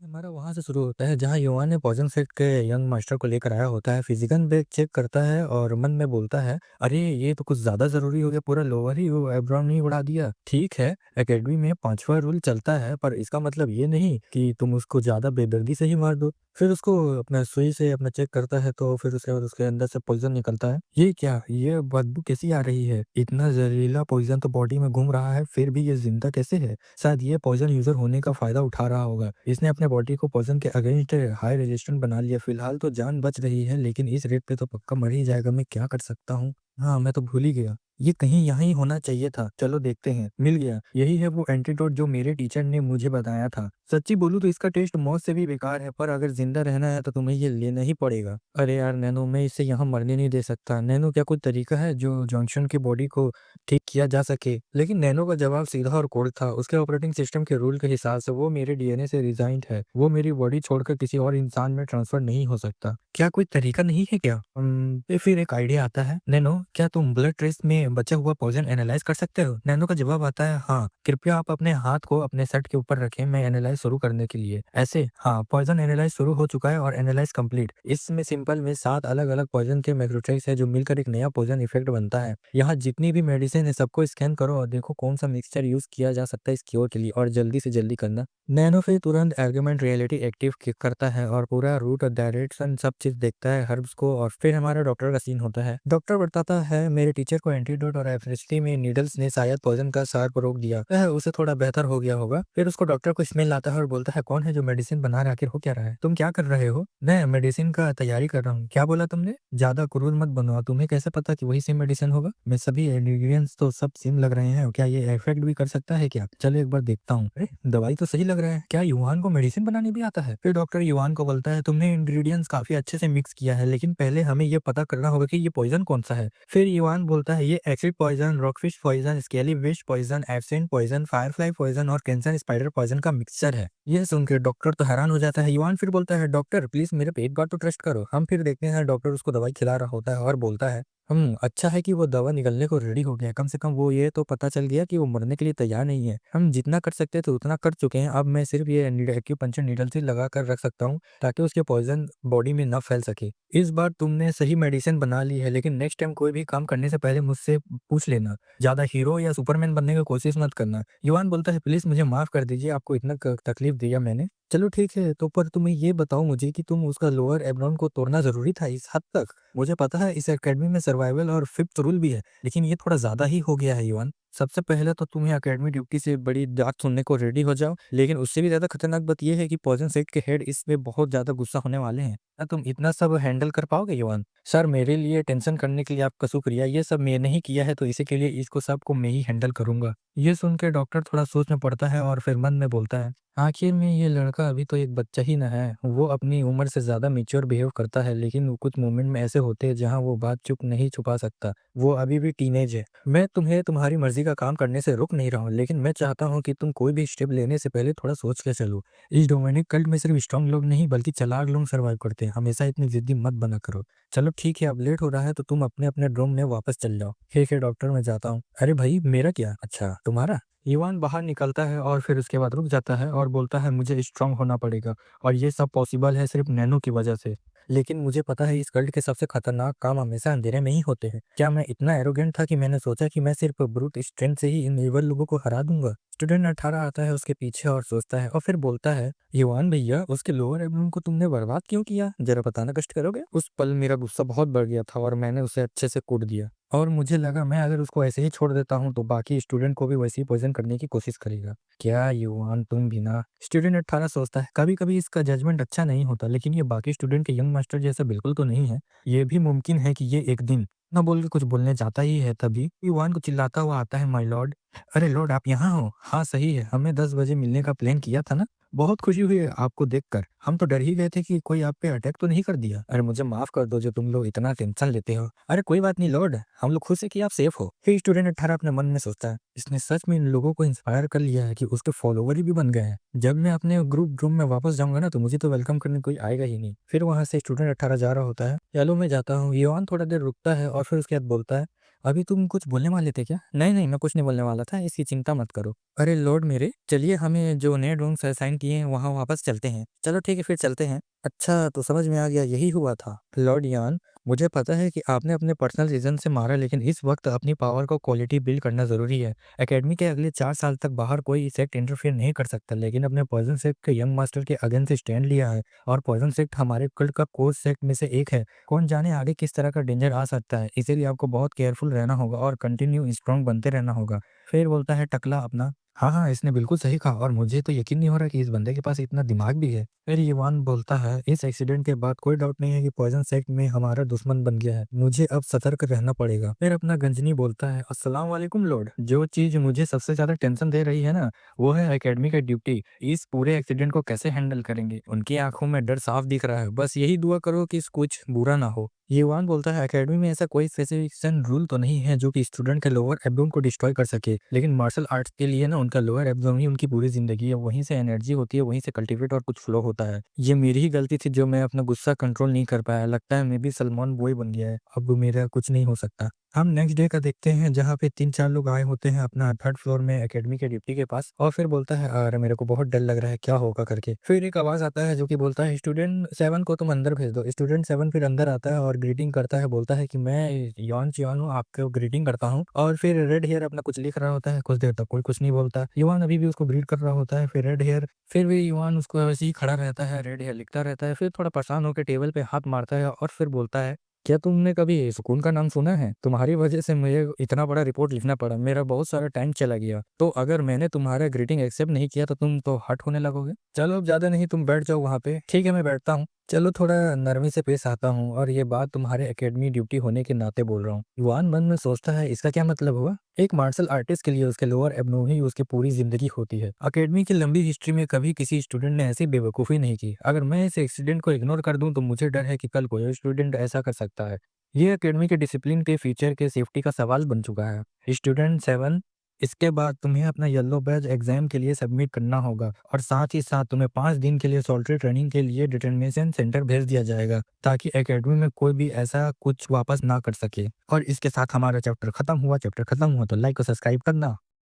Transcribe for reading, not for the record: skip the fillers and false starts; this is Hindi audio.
हमारा वहाँ से शुरू होता है जहाँ युवा ने पॉइजन सेट के यंग मास्टर को लेकर आया होता है। फिजिकल बैग चेक करता है और मन में बोलता है, अरे ये तो कुछ ज्यादा जरूरी हो गया, पूरा लोअर ही वो एब्रोन ही उड़ा दिया। ठीक है, एकेडमी में पांचवा रूल चलता है, पर इसका मतलब ये नहीं कि तुम उसको ज्यादा बेदर्दी से ही मार दो। फिर उसको अपना सुई से अपना चेक करता है तो फिर उसके बाद उसके अंदर से पॉइजन निकलता है। ये क्या, ये बदबू कैसी आ रही है? इतना जहरीला पॉइजन तो बॉडी में घूम रहा है, फिर भी ये जिंदा कैसे है? शायद ये पॉइजन यूजर होने का फायदा उठा रहा होगा। इसने अपने बॉडी को पॉइजन के अगेंस्ट हाई रेजिस्टेंट बना लिया। फिलहाल तो जान बच रही है, लेकिन इस रेट पे तो पक्का मर ही जाएगा। मैं क्या कर सकता हूँ? हाँ, मैं तो भूल ही गया। ये कहीं यहाँ ही होना चाहिए था। चलो देखते हैं। मिल गया। यही है वो एंटीडोट जो मेरे टीचर ने मुझे बताया था। सच्ची बोलूं तो इसका टेस्ट मौत से भी बेकार है, पर अगर जिंदा रहना है तो तुम्हें ये लेना ही पड़ेगा। अरे यार नैनो, मैं इसे यहाँ मरने नहीं दे सकता। नैनो, क्या कोई तरीका है जो जॉनसन की बॉडी को ठीक किया जा सके? लेकिन नैनो का जवाब सीधा और कोल्ड था। उसके ऑपरेटिंग सिस्टम के रूल के हिसाब से वो मेरे डीएनए से रिजाइंड है। वो मेरी बॉडी छोड़कर किसी और इंसान में ट्रांसफर नहीं हो सकता। क्या कोई तरीका नहीं है क्या? फिर एक आइडिया आता है। नैनो, क्या तुम ब्लड ट्रेस में बचा हुआ पॉइजन एनालाइज कर सकते हो? नैनो का जवाब आता है, हाँ। कृपया आप अपने हाथ को अपने शर्ट के ऊपर रखें, मैं एनालाइज शुरू करने के लिए। ऐसे, हाँ, पॉइजन एनालाइज शुरू हो चुका है और एनालाइज कंप्लीट। इसमें सिंपल में 7 अलग अलग पॉइजन के मैक्रोट्रेस है जो मिलकर एक नया पॉइजन इफेक्ट बनता है। यहाँ जितनी भी मेडिसिन है सबको स्कैन करो और देखो कौन सा मिक्सचर यूज किया जा सकता है इस क्योर के लिए, और जल्दी से जल्दी करना। नैनो फिर तुरंत आर्गुमेंट रियलिटी एक्टिव करता है और पूरा रूट और डायरेक्शन सब चीज देखता है हर्ब्स को। और फिर हमारा डॉक्टर का सीन होता है। डॉक्टर बताता है, मेरे टीचर को एंटीडोट और एफरेस्टी में नीडल्स ने शायद पॉइजन का सार रोक दिया है, उसे थोड़ा बेहतर हो गया होगा। फिर उसको डॉक्टर को स्मेल आता है और बोलता है, कौन है जो मेडिसिन बना रहा है? आखिर हो क्या रहा है? तुम क्या कर रहे हो? मैं मेडिसिन का तैयारी कर रहा हूँ। क्या बोला तुमने? ज्यादा क्रूर मत बनो। तुम्हें कैसे पता कि वही सेम मेडिसिन होगा? मैं सभी इंग्रेडिएंट्स तो सब सेम लग रहे हैं। क्या ये इफेक्ट भी कर सकता है क्या? चलो एक बार देखता हूँ। अरे दवाई तो सही लग रहा है। क्या युवान को मेडिसिन बनाने भी आता है? फिर डॉक्टर युवान को बोलता है, तुमने इंग्रेडिएंट्स काफी अच्छे से मिक्स किया है, लेकिन पहले हमें ये पता करना होगा कि ये पॉइजन कौन सा है। फिर युवान बोलता है, ये acid poison, rockfish poison, scaly fish poison, absent poison, firefly poison और कैंसर स्पाइडर पॉइजन का मिक्सचर है। ये सुनकर डॉक्टर तो हैरान हो जाता है। युवान फिर बोलता है, डॉक्टर प्लीज मेरे पे एक बार तो ट्रस्ट करो। हम फिर देखते हैं डॉक्टर उसको दवाई खिला रहा होता है और बोलता है, अच्छा है कि वो दवा निकलने को रेडी हो गया। कम से कम वो ये तो पता चल गया कि वो मरने के लिए तैयार नहीं है। हम जितना कर सकते थे उतना कर चुके हैं। अब मैं सिर्फ ये एक्यूपंक्चर नीडल से लगा कर रख सकता हूँ ताकि उसके पॉइजन बॉडी में न फैल सके। इस बार तुमने सही मेडिसिन बना ली है, लेकिन नेक्स्ट टाइम कोई भी काम करने से पहले मुझसे पूछ लेना। ज्यादा हीरो या सुपरमैन बनने की कोशिश मत करना। युवान बोलता है, प्लीज मुझे माफ कर दीजिए, आपको इतना तकलीफ दिया मैंने। चलो ठीक है, तो पर तुम्हें ये बताओ मुझे कि तुम उसका लोअर एब्रोन को तोड़ना जरूरी था इस हद तक? मुझे पता है इस एकेडमी में सर्वाइवल और फिफ्थ रूल भी है, लेकिन ये थोड़ा ज्यादा ही हो गया है युवान। सबसे पहले तो तुम्हें एकेडमी ड्यूटी से बड़ी बात सुनने को रेडी हो जाओ, लेकिन उससे भी ज्यादा खतरनाक बात यह है कि पॉइजन सेट के हेड इस पे बहुत ज्यादा गुस्सा होने वाले हैं। क्या तुम इतना सब हैंडल कर पाओगे युवान? सर, मेरे लिए टेंशन करने के लिए आपका शुक्रिया। ये सब मैंने ही किया है, तो इसी के लिए इसको सबको मैं ही हैंडल करूंगा। ये सुन के डॉक्टर थोड़ा सोच में पड़ता है और फिर मन में बोलता है, आखिर में ये लड़का अभी तो एक बच्चा ही न है। वो अपनी उम्र से ज्यादा मेच्योर बिहेव करता है, लेकिन वो कुछ मोमेंट में ऐसे होते हैं जहाँ वो बात चुप नहीं छुपा सकता। वो अभी भी टीनेज है। मैं तुम्हें तुम्हारी मर्जी का काम करने से रोक नहीं रहा हूँ, लेकिन मैं चाहता हूँ कि तुम कोई भी स्टेप लेने से पहले थोड़ा सोच के चलो। इस डोमेनिक कल्ट में सिर्फ स्ट्रांग लोग नहीं बल्कि चालाक लोग सर्वाइव करते हैं। हमेशा इतनी जिद्दी मत बना करो। चलो ठीक है, अब लेट हो रहा है तो तुम अपने अपने रूम में वापस चल जाओ। ठीक है डॉक्टर, मैं जाता हूँ। अरे भाई, मेरा क्या? अच्छा, तुम्हारा? ईवान बाहर निकलता है और फिर उसके बाद रुक जाता है और बोलता है, मुझे स्ट्रांग होना पड़ेगा और ये सब पॉसिबल है सिर्फ नैनो की वजह से। लेकिन मुझे पता है इस कल्ट के सबसे खतरनाक काम हमेशा अंधेरे में ही होते हैं। क्या मैं इतना एरोगेंट था कि मैंने सोचा कि मैं सिर्फ ब्रूट स्ट्रेंथ से ही इन एवल लोगों को हरा दूंगा? स्टूडेंट 18 आता है उसके पीछे और सोचता है और फिर बोलता है, युवान भैया, उसके लोअर एब्डोमेन को तुमने बर्बाद क्यों किया? जरा बताना कष्ट करोगे? उस पल मेरा गुस्सा बहुत बढ़ गया था और मैंने उसे अच्छे से कूट दिया। और मुझे लगा मैं अगर उसको ऐसे ही छोड़ देता हूँ तो बाकी स्टूडेंट को भी वैसे ही पॉइजन करने की कोशिश करेगा। क्या युवान, तुम भी ना? स्टूडेंट 18 सोचता है, कभी कभी इसका जजमेंट अच्छा नहीं होता, लेकिन ये बाकी स्टूडेंट के यंग मास्टर जैसा बिल्कुल तो नहीं है। ये भी मुमकिन है कि ये एक दिन न बोल के कुछ बोलने जाता ही है। तभी युवान को चिल्लाता हुआ आता है, माय लॉर्ड। अरे लॉर्ड, आप यहाँ हो? हाँ सही है, हमने 10 बजे मिलने का प्लान किया था ना। बहुत खुशी हुई है आपको देखकर। हम तो डर ही गए थे कि कोई आप पे अटैक तो नहीं कर दिया। अरे मुझे माफ कर दो जो तुम लोग इतना टेंशन लेते हो। अरे कोई बात नहीं लॉर्ड, हम लोग खुश है कि आप सेफ हो। फिर स्टूडेंट 18 अपने मन में सोचता है, इसने सच में इन लोगों को इंस्पायर कर लिया है कि उसके फॉलोवर ही भी बन गए हैं। जब मैं अपने ग्रुप रूम में वापस जाऊंगा ना तो मुझे तो वेलकम करने कोई आएगा ही नहीं। फिर वहां से स्टूडेंट 18 जा रहा होता है। चलो मैं जाता हूँ। युवान थोड़ा देर रुकता है और फिर उसके बाद बोलता है, अभी तुम कुछ बोलने वाले थे क्या? नहीं, नहीं, मैं कुछ नहीं बोलने वाला था, इसकी चिंता मत करो। अरे लॉर्ड मेरे, चलिए हमें जो नए रूम्स असाइन किए हैं वहाँ वापस चलते हैं। चलो ठीक है फिर चलते हैं। अच्छा तो समझ में आ गया यही हुआ था। लॉर्ड यान, मुझे पता है कि आपने अपने पर्सनल रीज़न से मारा लेकिन इस वक़्त अपनी पावर को क्वालिटी बिल्ड करना ज़रूरी है। एकेडमी के अगले 4 साल तक बाहर कोई सेक्ट इंटरफेयर नहीं कर सकता लेकिन अपने पॉइज़न सेक्ट के यंग मास्टर के अगेंस्ट स्टैंड लिया है और पॉइज़न सेक्ट हमारे कल्ट का कोर सेक्ट में से एक है। कौन जाने आगे किस तरह का डेंजर आ सकता है, इसीलिए आपको बहुत केयरफुल रहना होगा और कंटिन्यू स्ट्रांग बनते रहना होगा। फिर बोलता है टकला अपना, हाँ, हाँ, इसने बिल्कुल सही कहा और मुझे तो यकीन नहीं हो रहा कि इस बंदे के पास इतना दिमाग भी है। फिर युवान बोलता है, इस एक्सीडेंट के बाद कोई डाउट नहीं है कि पॉइजन सेक्ट में हमारा दुश्मन बन गया है। मुझे अब सतर्क रहना पड़ेगा। फिर अपना गंजनी बोलता है, अस्सलाम वालेकुम लॉर्ड। जो चीज़ मुझे सबसे ज़्यादा टेंशन दे रही है ना, वो है एकेडमी का ड्यूटी। इस पूरे एक्सीडेंट को कैसे हैंडल करेंगे? उनकी आँखों में डर साफ दिख रहा है। बस यही दुआ करो कि कुछ बुरा ना हो। युवान बोलता है, एकेडमी में ऐसा कोई स्पेसिफिकेशन रूल तो नहीं है जो कि स्टूडेंट के लोअर एब्डोमेन को डिस्ट्रॉय कर सके, लेकिन मार्शल आर्ट्स के लिए ना उनका लोअर एब्डोमेन ही उनकी पूरी ज़िंदगी है, वहीं से एनर्जी होती है, वहीं से कल्टीवेट और कुछ फ्लो होता है। ये मेरी ही गलती थी जो मैं अपना गुस्सा कंट्रोल नहीं कर पाया, लगता है मैं भी सलमान बॉय बन गया है, अब मेरा कुछ नहीं हो सकता। हम नेक्स्ट डे का देखते हैं जहाँ पे 3-4 लोग आए होते हैं अपना 3rd फ्लोर में एकेडमी के ड्यूटी के पास और फिर बोलता है, अरे मेरे को बहुत डर लग रहा है, क्या होगा करके। फिर एक आवाज़ आता है जो कि बोलता है, स्टूडेंट 7 को तुम अंदर भेज दो। स्टूडेंट 7 फिर अंदर आता है और ग्रीटिंग करता है, बोलता है कि मैं यॉन चियान हूँ, आपको ग्रीटिंग करता हूँ। और फिर रेड हेयर अपना कुछ लिख रहा होता है, कुछ देर तक कोई कुछ नहीं बोलता। युवान अभी भी उसको ग्रीट कर रहा होता है, फिर रेड हेयर फिर भी युवान उसको वैसे ही खड़ा रहता है, रेड हेयर लिखता रहता है, फिर थोड़ा परेशान होकर टेबल पे हाथ मारता है और फिर बोलता है, क्या तुमने कभी सुकून का नाम सुना है? तुम्हारी वजह से मुझे इतना बड़ा रिपोर्ट लिखना पड़ा, मेरा बहुत सारा टाइम चला गया। तो अगर मैंने तुम्हारा ग्रीटिंग एक्सेप्ट नहीं किया तो तुम तो हर्ट होने लगोगे। चलो अब ज़्यादा नहीं तुम बैठ जाओ वहाँ पे। ठीक है मैं बैठता हूँ। चलो थोड़ा नरमी से पेश आता हूँ और ये बात तुम्हारे एकेडमी ड्यूटी होने के नाते बोल रहा हूँ। युवान मन में सोचता है, इसका क्या मतलब हुआ? एक मार्शल आर्टिस्ट के लिए उसके लोअर एब्डोमेन ही उसकी पूरी जिंदगी होती है। एकेडमी की लंबी हिस्ट्री में कभी किसी स्टूडेंट ने ऐसी बेवकूफ़ी नहीं की। अगर मैं इस एक्सीडेंट को इग्नोर कर दूं तो मुझे डर है कि कल कोई स्टूडेंट ऐसा कर सकता है। ये एकेडमी के डिसिप्लिन के फीचर के सेफ्टी का सवाल बन चुका है। स्टूडेंट 7, इसके बाद तुम्हें अपना येलो बैज एग्जाम के लिए सबमिट करना होगा और साथ ही साथ तुम्हें 5 दिन के लिए सोल्जर ट्रेनिंग के लिए डिटर्मिनेशन सेंटर भेज दिया जाएगा ताकि एकेडमी में कोई भी ऐसा कुछ वापस ना कर सके। और इसके साथ हमारा चैप्टर खत्म हुआ। चैप्टर खत्म हुआ तो लाइक और सब्सक्राइब करना।